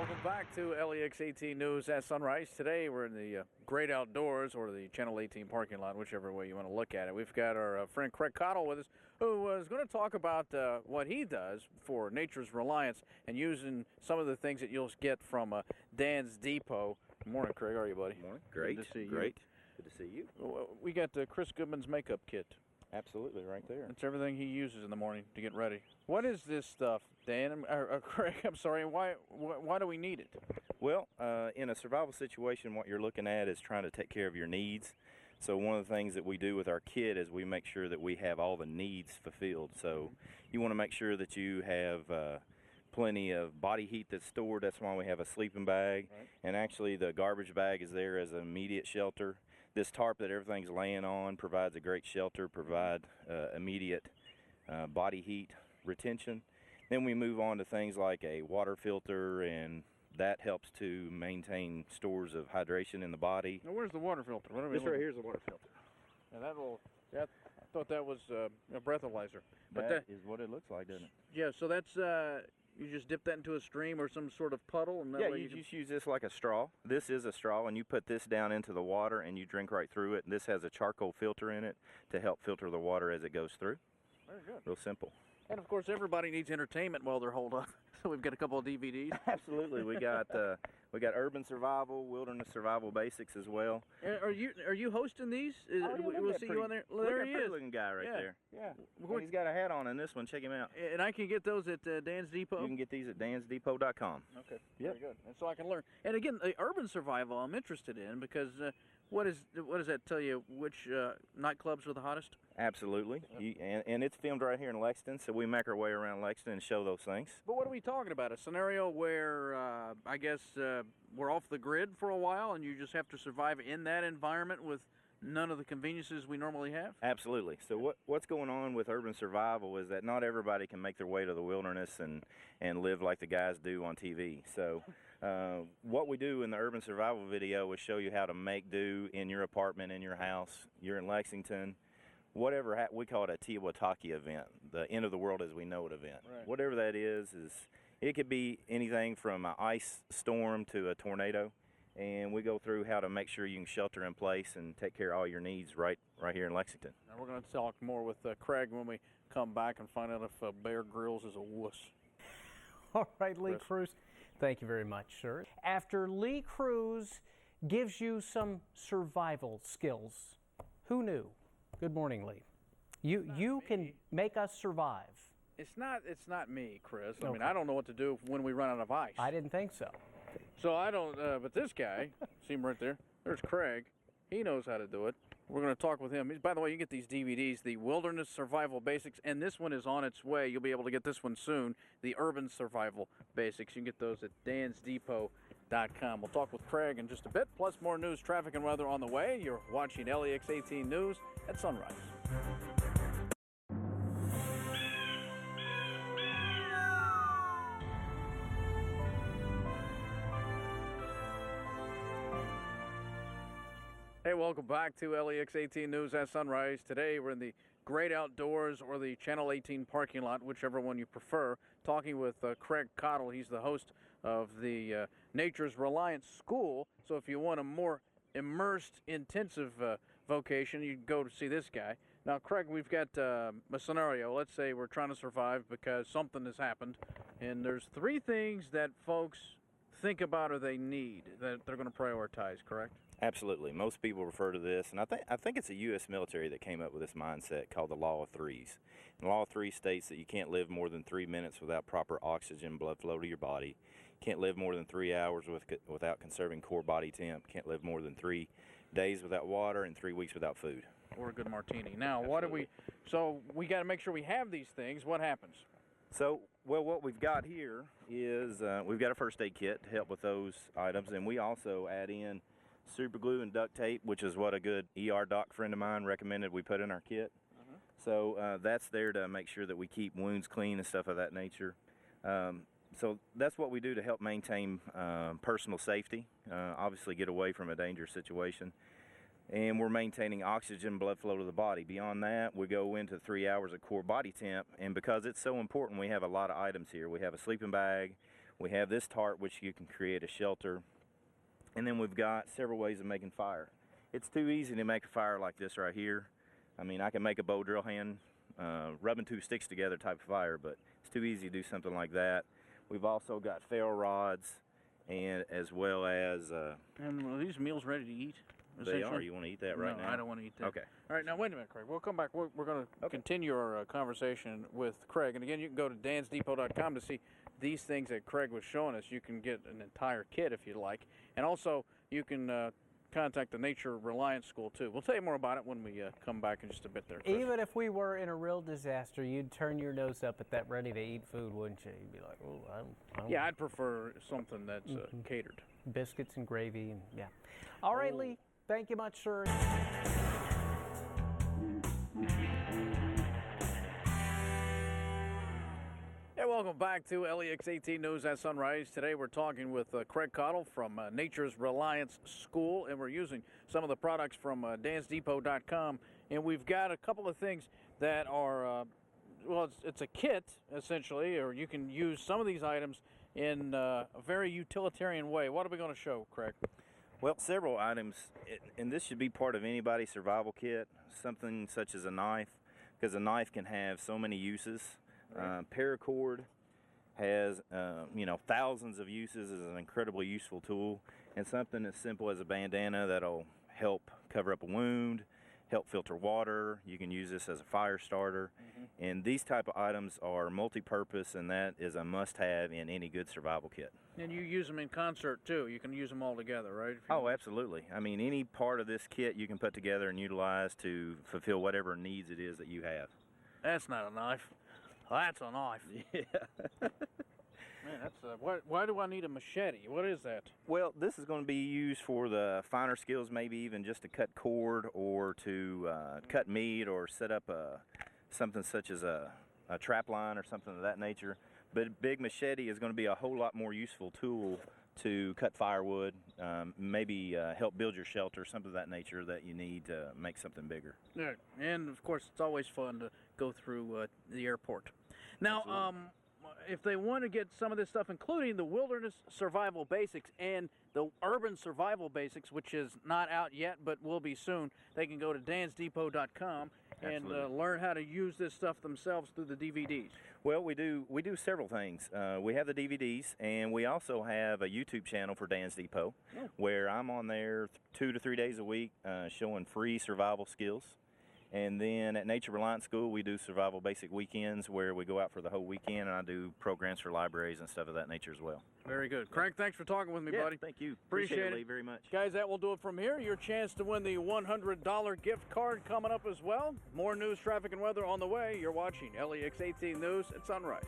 Welcome back to LEX 18 News at Sunrise. Today we're in the great outdoors, or the Channel 18 parking lot, whichever way you want to look at it. We've got our friend Craig Cottle with us, who is going to talk about what he does for Nature's Reliance and using some of the things that you'll get from Dan's Depot. Good morning, Craig. How are you, buddy? Good morning. Great. Good to see you. Great. Good to see you. We got Chris Goodman's makeup kit. Absolutely, right there. It's everything he uses in the morning to get ready. What is this stuff, Dan? Craig, I'm sorry. Why do we need it? Well, in a survival situation, what you're looking at is trying to take care of your needs. So one of the things that we do with our kit is we make sure that we have all the needs fulfilled. So you want to make sure that you have plenty of body heat that's stored. That's why we have a sleeping bag. Right. And actually the garbage bag is there as an immediate shelter. This tarp that everything's laying on provides a great shelter, provide immediate body heat retention. Then we move on to things like a water filter, and that helps to maintain stores of hydration in the body. Now, where's the water filter? This right here is the water filter. And I thought that was a breathalyzer. But that is what it looks like, doesn't it? Yeah, so that's, you just dip that into a stream or some sort of puddle? And that yeah, way you just use this like a straw. This is a straw, and you put this down into the water and you drink right through it. This has a charcoal filter in it to help filter the water as it goes through. Very good. Real simple. And of course, everybody needs entertainment while they're holed up. So we've got a couple of DVDs. Absolutely, we got urban survival, wilderness survival basics as well. Are you hosting these? We'll see you on there. There he is. Looking guy right there. Yeah. And he's got a hat on in this one. Check him out. And I can get those at Dan's Depot. You can get these at dansdepot.com. Okay. Yep. Very good. And so I can learn. And again, the urban survival I'm interested in because. What does that tell you? Which nightclubs are the hottest? Absolutely. Yep. And it's filmed right here in Lexington, so we make our way around Lexington and show those things. But what are we talking about? A scenario where I guess we're off the grid for a while and you just have to survive in that environment with none of the conveniences we normally have? Absolutely. So what's going on with urban survival is that not everybody can make their way to the wilderness and live like the guys do on TV. So what we do in the urban survival video is show you how to make do in your apartment, in your house. You're in Lexington. Whatever, we call it a Tiwataki event, the end of the world as we know it event. Right. Whatever that is it could be anything from an ice storm to a tornado. And we go through how to make sure you can shelter in place and take care of all your needs right here in Lexington. And we're going to talk more with Craig when we come back and find out if Bear Grylls is a wuss. All right, Lee Cruz, thank you very much, sir. After Lee Cruz gives you some survival skills, who knew? Good morning, Lee. You can make us survive. It's not me, Chris. I mean, I don't know what to do when we run out of ice. I didn't think so. So I don't, but this guy, see him right there? There's Craig. He knows how to do it. We're going to talk with him. By the way, you get these DVDs, the Wilderness Survival Basics, and this one is on its way. You'll be able to get this one soon, the Urban Survival Basics. You can get those at dansdepot.com. We'll talk with Craig in just a bit, plus more news, traffic, and weather on the way. You're watching LEX 18 News at Sunrise. Hey, welcome back to LEX 18 News at Sunrise. Today we're in the great outdoors or the Channel 18 parking lot, whichever one you prefer, talking with Craig Cottle. He's the host of the Nature's Reliance School. So if you want a more immersed, intensive vocation, you can go to see this guy. Now, Craig, we've got a scenario. Let's say we're trying to survive because something has happened, and there's three things that folks think about or they need that they're going to prioritize, correct? Absolutely. Most people refer to this, and I think it's the U.S. military that came up with this mindset called the Law of Threes. And the Law of Threes states that you can't live more than 3 minutes without proper oxygen blood flow to your body. You can't live more than 3 hours without conserving core body temp. Can't live more than 3 days without water and 3 weeks without food. Or a good martini. Now, Absolutely. So we got to make sure we have these things. What happens? So, well, what we've got here is we've got a first aid kit to help with those items, and we also add in super glue and duct tape, which is what a good ER doc friend of mine recommended we put in our kit. So that's there to make sure that we keep wounds clean and stuff of that nature. So that's what we do to help maintain personal safety, obviously get away from a dangerous situation. And we're maintaining oxygen blood flow to the body. Beyond that, we go into 3 hours of core body temp, and because it's so important, we have a lot of items here. We have a sleeping bag, We have this tarp, which you can create a shelter. And then we've got several ways of making fire. It's too easy to make a fire like this right here. I mean, I can make a bow drill hand, rubbing two sticks together type of fire, but it's too easy to do something like that. We've also got ferro rods, and as well as... and are these meals ready to eat? They are. You want to eat that right now? No, I don't want to eat that. Okay. All right, now wait a minute, Craig. We'll come back. We're going to continue our conversation with Craig. And again, you can go to dansdepot.com to see these things that Craig was showing us. You can get an entire kit if you like. And also, you can contact the Nature Reliance School, too. We'll tell you more about it when we come back in just a bit there, Chris. Even if we were in a real disaster, you'd turn your nose up at that ready-to-eat food, wouldn't you? You'd be like, oh, I don't Yeah, I'd prefer something that's catered. Biscuits and gravy, and yeah. All right, Lee. Thank you much, sir. Hey, welcome back to LEX-18 News at Sunrise. Today we're talking with Craig Cottle from Nature's Reliance School, and we're using some of the products from dansdepot.com. And we've got a couple of things that are, well, it's a kit, essentially, or you can use some of these items in a very utilitarian way. What are we going to show, Craig? Well, several items, and this should be part of anybody's survival kit, something such as a knife, because a knife can have so many uses. Right. Paracord has, thousands of uses, is an incredibly useful tool, and something as simple as a bandana that'll help cover up a wound, help filter water. You can use this as a fire starter, and these type of items are multi-purpose, and that is a must-have in any good survival kit. And you use them in concert, too. You can use them all together, right? Oh, absolutely. I mean, any part of this kit you can put together and utilize to fulfill whatever needs it is that you have. That's not a knife. That's a knife. Yeah. Man, that's why do I need a machete? What is that? Well, this is going to be used for the finer skills, maybe even just to cut cord or to cut meat or set up something such as a trap line or something of that nature. But a big machete is going to be a whole lot more useful tool to cut firewood, maybe help build your shelter, something of that nature that you need to make something bigger. Yeah, and of course it's always fun to go through the airport. Now, if they want to get some of this stuff, including the Wilderness Survival Basics and the Urban Survival Basics, which is not out yet but will be soon, they can go to dansdepot.com and learn how to use this stuff themselves through the DVDs. Well, we do several things. We have the DVDs, and we also have a YouTube channel for Dan's Depot, where I'm on there 2 to 3 days a week showing free survival skills. And then at Nature Reliance School, we do survival basic weekends where we go out for the whole weekend, and I do programs for libraries and stuff of that nature as well. Very good. Craig, thanks for talking with me, buddy. Thank you. Appreciate it, Lee, very much. Guys, that will do it from here. Your chance to win the $100 gift card coming up as well. More news, traffic, and weather on the way. You're watching LEX 18 News at Sunrise.